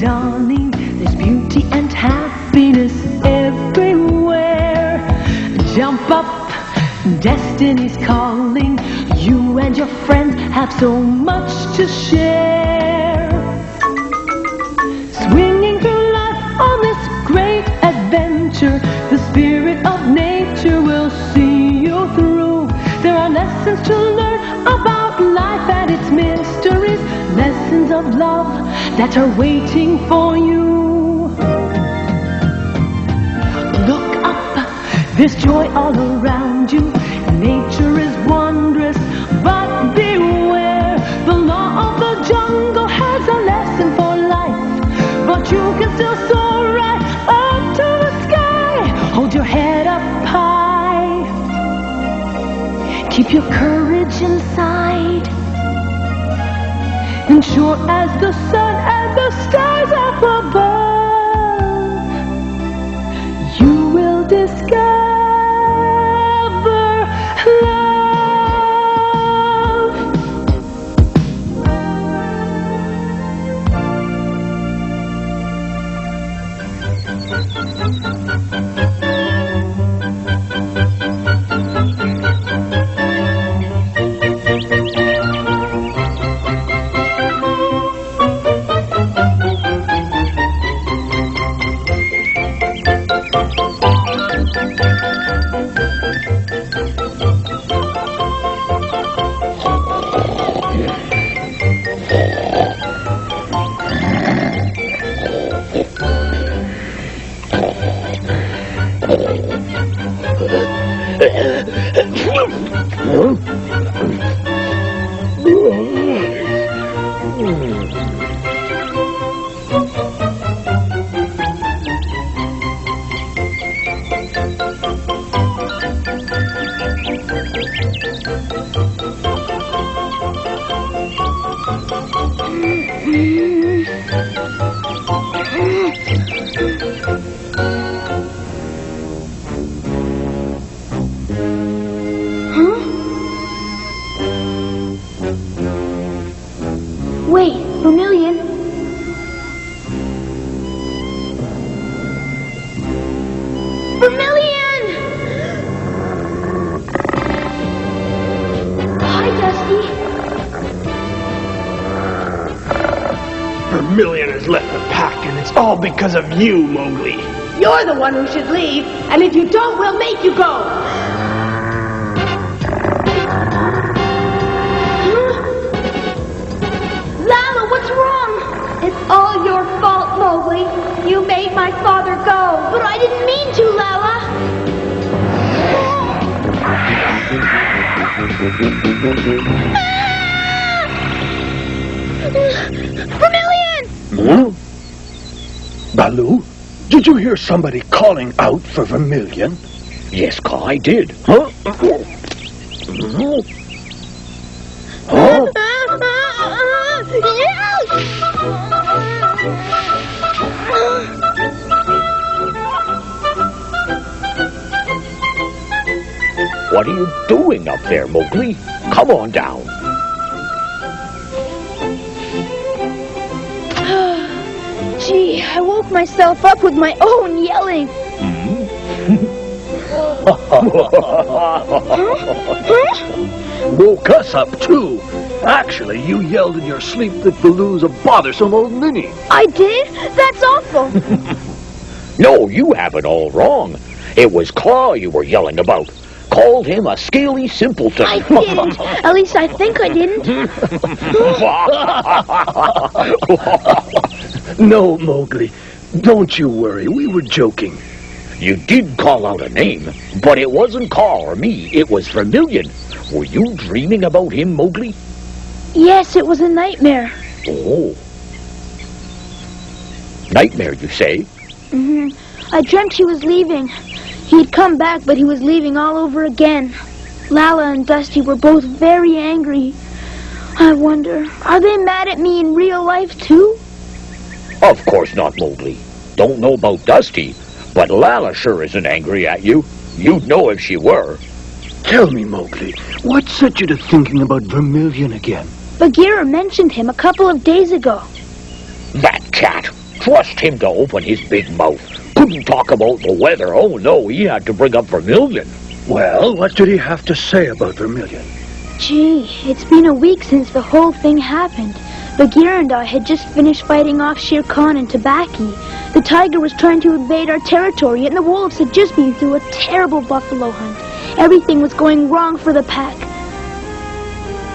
dawning. There's beauty and happiness everywhere. Jump up, destiny's calling. You and your friends have so much to share. Swinging through life on this great adventure, the spirit of nature will see you through. There are lessons to learn about life and its mysteries, lessons of love that are waiting for you. Look up, there's joy all around you. Nature is wondrous, but beware. The law of the jungle has a lesson for life, but you can still soar right up to the sky. Hold your head up high, keep your courage inside, and sure as the sun and the stars up above, you will discover love. Wait, Vermilion? Vermilion! Hi, Dusty. Vermilion has left the pack, and it's all because of you, Mowgli. You're the one who should leave, and if you don't, we'll make you go. Lala, what's wrong? It's all your fault, Mowgli. You made my father go. But I didn't mean to, Lala. Vermilion! Hmm? Baloo, did you hear somebody calling out for Vermilion? Yes, Ka, I did. Huh? Huh? What are you doing up there, Mowgli? Come on down. Gee, I woke myself up with my own yelling. Woke us up, too. Actually, you yelled in your sleep that Baloo's a bothersome old ninny. I did? That's awful. No, you have it all wrong. It was Claw you were yelling about. Called him a scaly simpleton. I didn't. At least I think I didn't. No, Mowgli. Don't you worry. We were joking. You did call out a name, but it wasn't Ka or me. It was Vermilion. Were you dreaming about him, Mowgli? Yes, it was a nightmare. Oh. Nightmare, you say? I dreamt he was leaving. He'd come back, but he was leaving all over again. Lala and Dusty were both very angry. I wonder, are they mad at me in real life, too? Of course not, Mowgli. Don't know about Dusty, but Lala sure isn't angry at you. You'd know if she were. Tell me, Mowgli, what set you to thinking about Vermilion again? Bagheera mentioned him a couple of days ago. That cat. trust him to open his big mouth. Couldn't talk about the weather. Oh, no, he had to bring up Vermilion. Well, what did he have to say about Vermilion? Gee, it's been a week since the whole thing happened. Bagheera and I had just finished fighting off Shere Khan and Tabaki. The tiger was trying to invade our territory, and the wolves had just been through a terrible buffalo hunt. Everything was going wrong for the pack.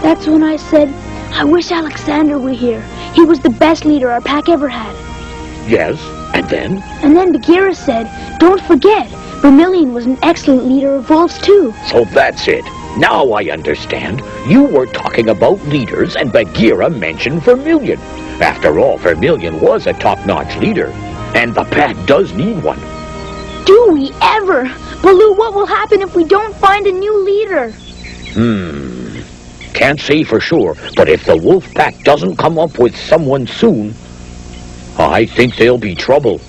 That's when I said, I wish Alexander were here. He was the best leader our pack ever had. Yes, and then? And then Bagheera said, don't forget, Vermilion was an excellent leader of wolves too. So that's it. Now I understand. You were talking about leaders, and Bagheera mentioned Vermilion. After all, Vermilion was a top-notch leader, and the pack does need one. Do we ever? Baloo, what will happen if we don't find a new leader? Can't say for sure, but if the wolf pack doesn't come up with someone soon, I think there'll be trouble.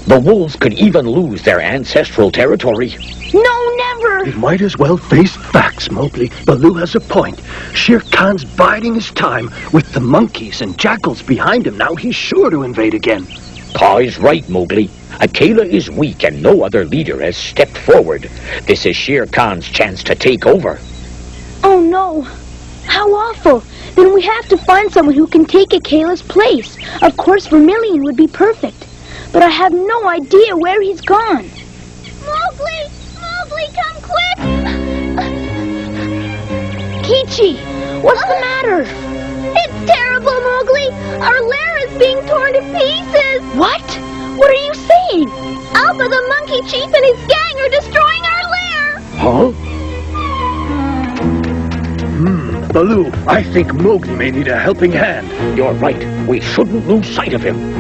The wolves could even lose their ancestral territory. No, never! We might as well face facts, Mowgli. Baloo has a point. Shere Khan's biding his time. With the monkeys and jackals behind him now, he's sure to invade again. Pa is right, Mowgli. Akela is weak and no other leader has stepped forward. This is Shere Khan's chance to take over. Oh no! How awful! Then we have to find someone who can take Akela's place. Of course, Vermilion would be perfect. But I have no idea where he's gone. Mowgli! Mowgli, come quick! Kichi, what's the matter? It's terrible, Mowgli! Our lair is being torn to pieces! What? What are you saying? Alba the Monkey Chief and his gang are destroying our lair! Huh? Baloo, I think Mowgli may need a helping hand. You're right. We shouldn't lose sight of him.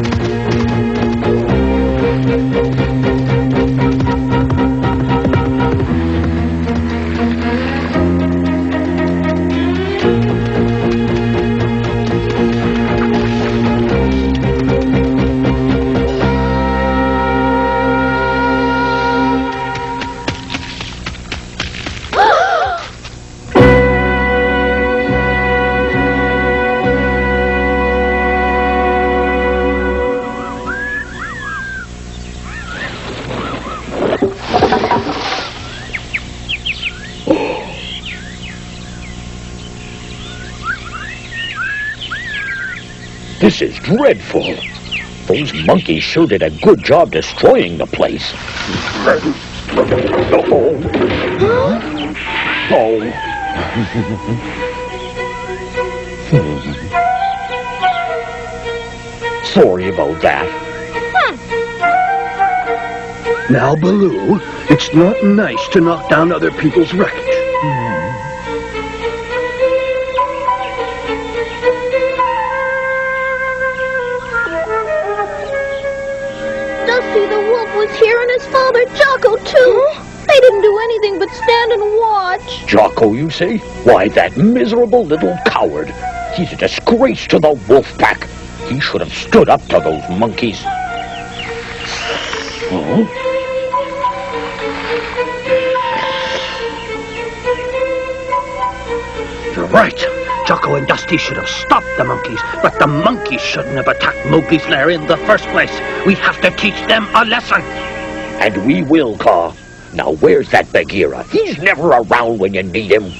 This is dreadful. Those monkeys sure did a good job destroying the place. Sorry about that. Now, Baloo, it's not nice to knock down other people's wreckage. Dusty the Wolf was here and his father Jocko too. They didn't do anything but stand and watch. Jocko, you say? Why, that miserable little coward. He's a disgrace to the wolf pack. He should have stood up to those monkeys. Huh? You're right. Jocko and Dusty should have stopped the monkeys, but the monkeys shouldn't have attacked Mowgli's lair in the first place. We have to teach them a lesson. And we will, Ka. Now, where's that Bagheera? He's never around when you need him.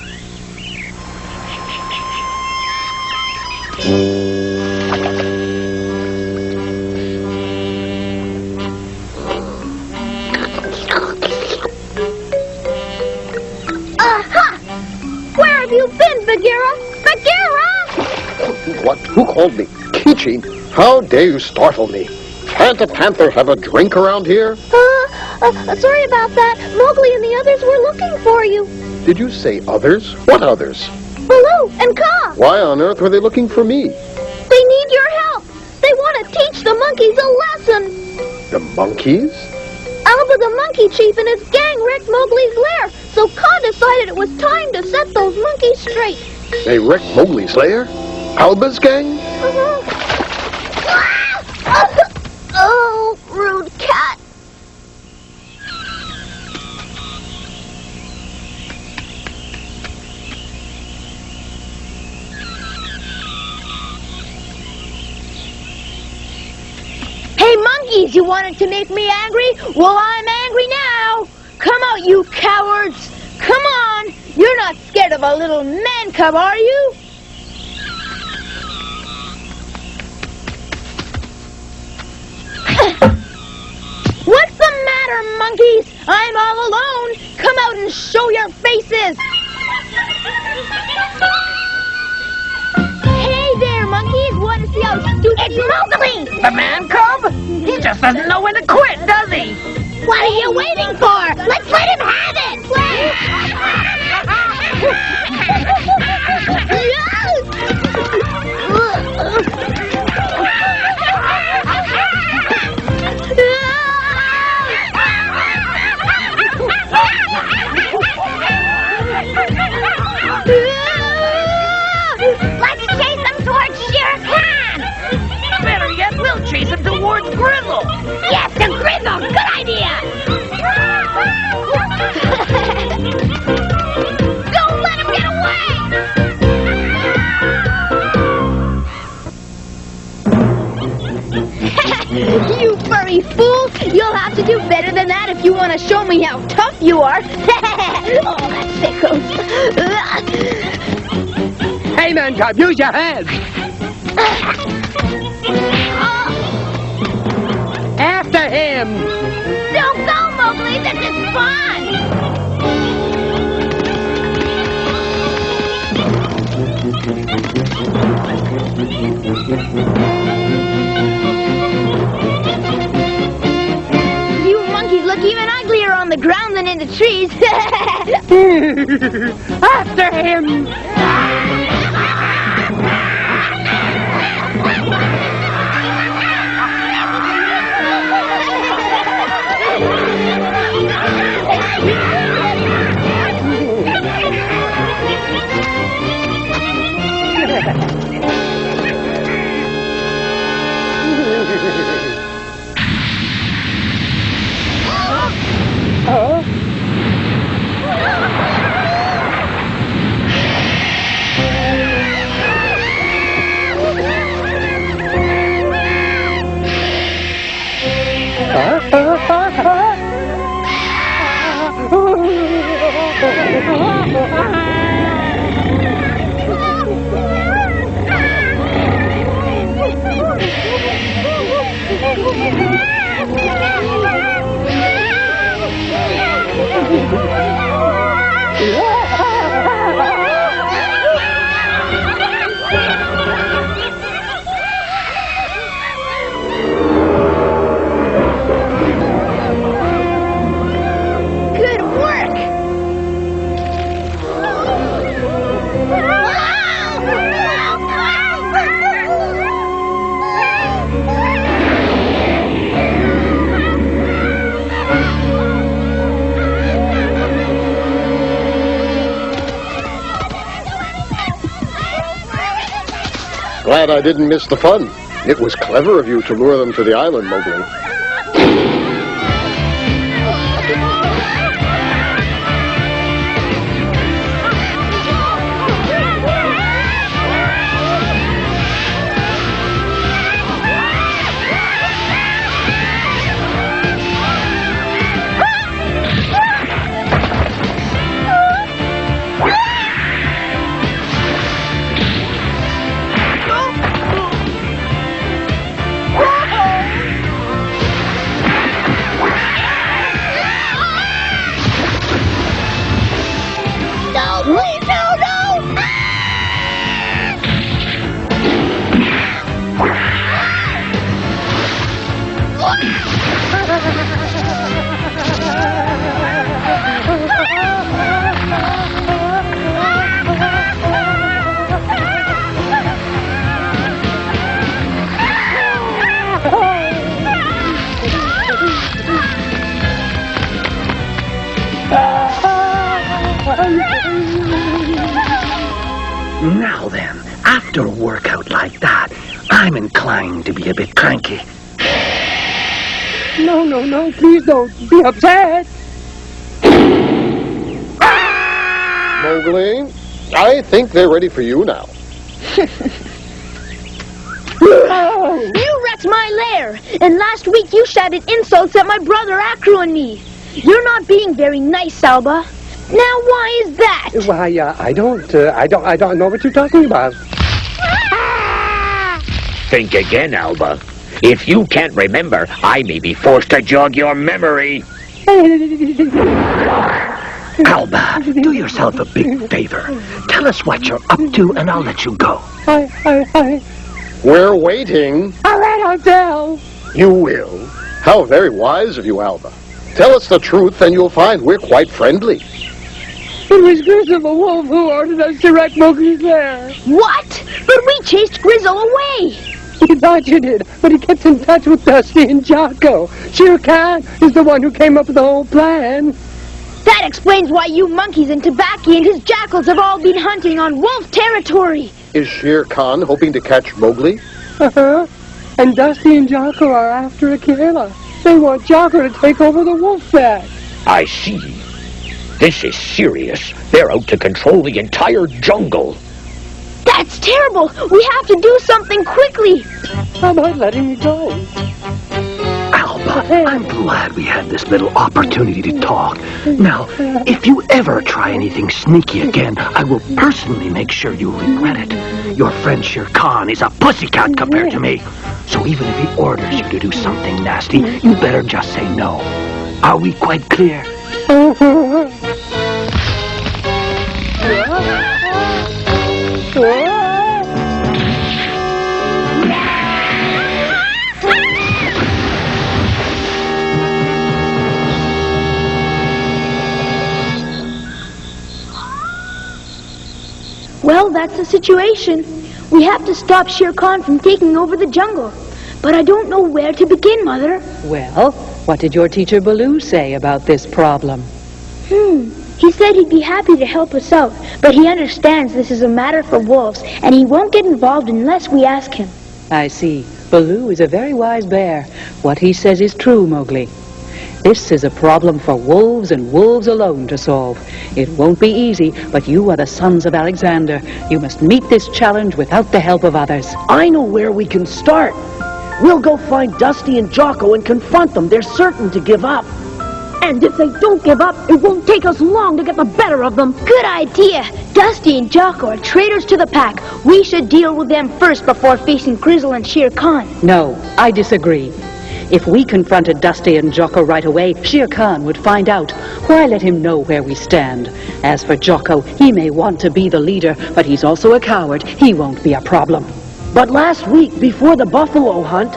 Aha! Where have you been, Bagheera? Bagheera! What? Who called me? Kichi? How dare you startle me? Can't a panther have a drink around here? Sorry about that. Mowgli and the others were looking for you. Did you say others? What others? Baloo and Ka. Why on earth were they looking for me? They need your help. They want to teach the monkeys a lesson. The monkeys? Alba the Monkey Chief and his gang wrecked Mowgli's lair, so Ka decided it was time to set those monkeys straight. They wrecked Mowgli's lair? Alba's gang? Oh, rude cat. Hey, Hey, monkeys, you wanted to make me angry? Well, I'm angry now. Come out, you cowards. Come on. You're not scared of a little man cub, are you? What's the matter, monkeys? I'm all alone. Come out and show your faces. Hey there, monkeys. Want to see how stupid you are? It's Mowgli! The man cub? He just doesn't know when to quit, does he? What are you waiting for? Let's let him have it! Let's chase him towards Shere Khan! Better yet, we'll chase him towards Grizzle! Yes, to Grizzle! Good idea! Don't let him get away! You furry fool! You'll have to do better than that if you want to show me how tough you are. Oh, that tickles. Hey, man cub, use your hands. After him. Don't go, Mowgli! This is fun! You monkeys look even uglier on the ground than in the trees. After him. Glad I didn't miss the fun. It was clever of you to lure them to the island, Mowgli. Now then, after a workout like that, I'm inclined to be a bit cranky. No, please don't be upset. Mowgli, I think they're ready for you now. You wrecked my lair. brother. And last week you shouted insults at my brother Akru and me. You're not being very nice, Alba. Now why is that? Why, I don't know what you're talking about. Think again, Alba. If you can't remember, I may be forced to jog your memory. Alba, do yourself a big favor. Tell us what you're up to, and I'll let you go. We're waiting. All right, I'll tell. You will. How very wise of you, Alba. Tell us the truth, and you'll find we're quite friendly. It was Grizzle the wolf who ordered us to wreck Mowgli's lair. What? But we chased Grizzle away. He thought you did, but he kept in touch with Dusty and Jocko. Shere Khan is the one who came up with the whole plan. That explains why you monkeys and Tabaki and his jackals have all been hunting on wolf territory. Is Shere Khan hoping to catch Mowgli? Uh-huh. And Dusty and Jocko are after Akela. They want Jocko to take over the wolf pack. I see. This is serious. They're out to control the entire jungle. That's terrible. We have to do something quickly. How about letting me go? Alba, I'm glad we had this little opportunity to talk. Now, if you ever try anything sneaky again, I will personally make sure you regret it. Your friend Shere Khan is a pussycat compared to me. So even if he orders you to do something nasty, you better just say no. Are we quite clear? Well, that's the situation. We have to stop Shere Khan from taking over the jungle. But I don't know where to begin, Mother. Well, what did your teacher Baloo say about this problem? He said he'd be happy to help us out, but he understands this is a matter for wolves, and he won't get involved unless we ask him. I see. Baloo is a very wise bear. What he says is true, Mowgli. This is a problem for wolves and wolves alone to solve. It won't be easy, but you are the sons of Alexander. You must meet this challenge without the help of others. I know where we can start. We'll go find Dusty and Jocko and confront them. They're certain to give up. And if they don't give up, it won't take us long to get the better of them. Good idea. Dusty and Jocko are traitors to the pack. We should deal with them first before facing Grizzle and Shere Khan. No, I disagree. If we confronted Dusty and Jocko right away, Shere Khan would find out. Why let him know where we stand? As for Jocko, he may want to be the leader, but he's also a coward. He won't be a problem. But last week, before the buffalo hunt,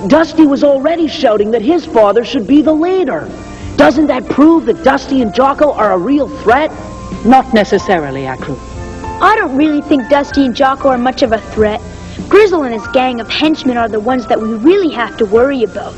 Dusty was already shouting that his father should be the leader. Doesn't that prove that Dusty and Jocko are a real threat? Not necessarily, Akru. I don't really think Dusty and Jocko are much of a threat. Grizzle and his gang of henchmen are the ones that we really have to worry about.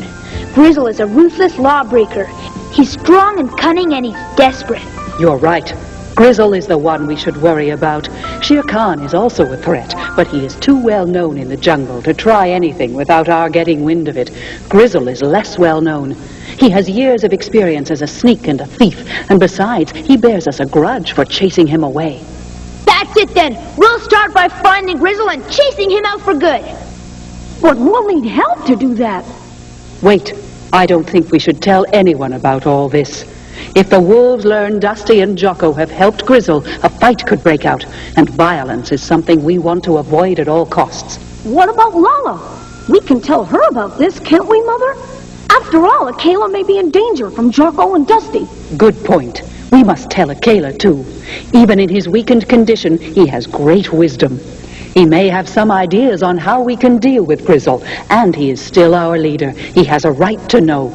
Grizzle is a ruthless lawbreaker. He's strong and cunning, and he's desperate. You're right. Grizzle is the one we should worry about. Shere Khan is also a threat, but he is too well known in the jungle to try anything without our getting wind of it. Grizzle is less well known. He has years of experience as a sneak and a thief, and besides, he bears us a grudge for chasing him away. That's it then. We'll start by finding Grizzle and chasing him out for good. But we'll need help to do that. Wait, I don't think we should tell anyone about all this. If the wolves learn Dusty and Jocko have helped Grizzle, a fight could break out, and violence is something we want to avoid at all costs. What about Lala? We can tell her about this, can't we, Mother? After all, Akela may be in danger from Jocko and Dusty. Good point. We must tell Akela, too. Even in his weakened condition, he has great wisdom. He may have some ideas on how we can deal with Grizzle, and he is still our leader. He has a right to know.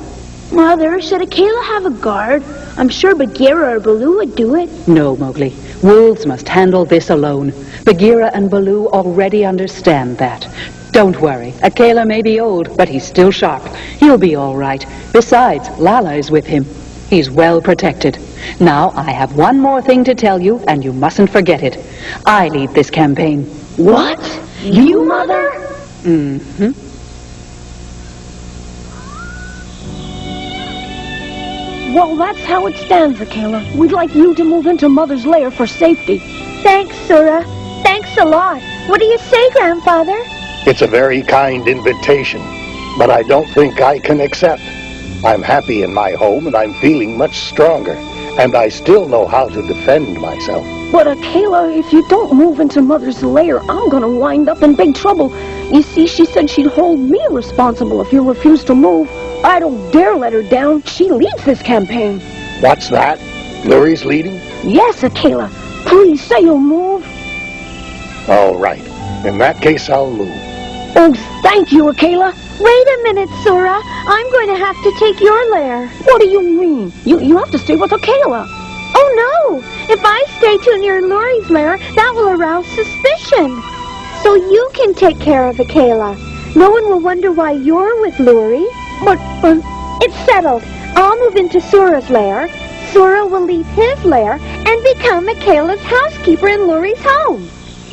Mother, should Akela have a guard? I'm sure Bagheera or Baloo would do it. No, Mowgli. Wolves must handle this alone. Bagheera and Baloo already understand that. Don't worry. Akela may be old, but he's still sharp. He'll be all right. Besides, Lala is with him. He's well protected. Now, I have one more thing to tell you, and you mustn't forget it. I lead this campaign. What? You, Mother? Mm-hmm. Well, that's how it stands, Akela. We'd like you to move into Mother's lair for safety. Thanks, Sura. Thanks a lot. What do you say, Grandfather? It's a very kind invitation. but I don't think I can accept. I'm happy in my home, and I'm feeling much stronger, and I still know how to defend myself. But, Kayla, if you don't move into Mother's lair, I'm gonna wind up in big trouble. You see, she said she'd hold me responsible if you refuse to move. I don't dare let her down. She leads this campaign. What's that? Lurie's leading? Yes, Kayla. Please say you'll move. All right. In that case, I'll move. Oh, thank you, Kayla. Wait a minute, Sora. I'm going to have to take your lair. What do you mean? You have to stay with Kayla. Oh, no. If I stay too near Lurie's lair, that will arouse suspicion. So you can take care of Akela. No one will wonder why you're with Lurie. But It's settled. I'll move into Sora's lair. Sora will leave his lair and become Akela's housekeeper in Lurie's home.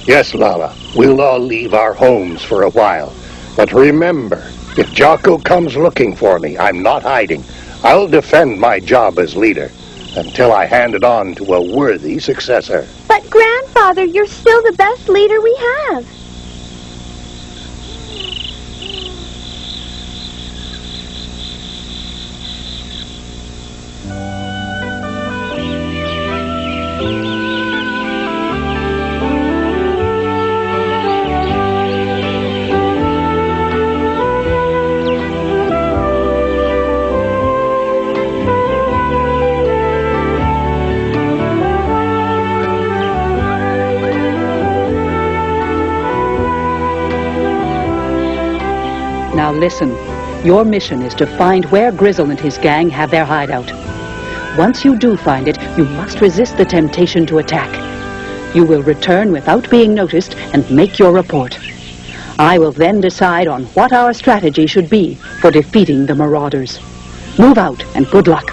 Yes, Lala. We'll all leave our homes for a while. But remember, if Jocko comes looking for me, I'm not hiding. I'll defend my job as leader until I hand it on to a worthy successor. But Grandfather, you're still the best leader we have. Now listen, your mission is to find where Grizzle and his gang have their hideout. Once you do find it, you must resist the temptation to attack. You will return without being noticed and make your report. I will then decide on what our strategy should be for defeating the marauders. Move out and good luck.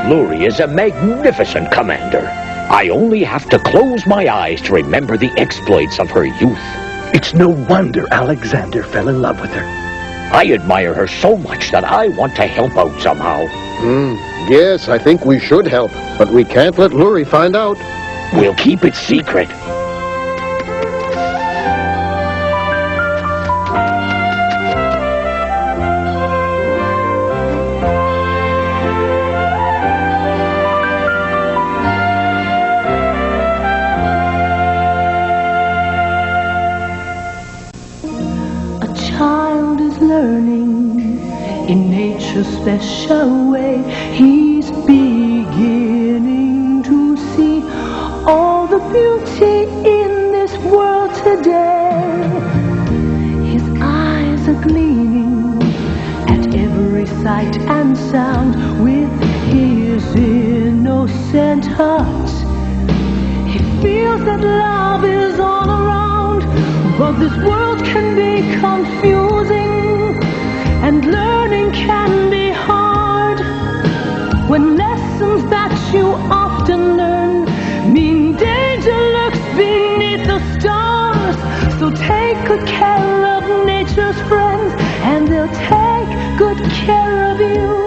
Lurie is a magnificent commander. I only have to close my eyes to remember the exploits of her youth. It's no wonder Alexander fell in love with her. I admire her so much that I want to help out somehow. Yes, I think we should help, but we can't let Lurie find out. We'll keep it secret. In nature's special way, he's beginning to see all the beauty in this world today. His eyes are gleaming at every sight and sound with his innocent heart. He feels that love is all around, but this world can be confusing. And learning can be hard when lessons that you often learn mean danger lurks beneath the stars. So take good care of nature's friends, and they'll take good care of you.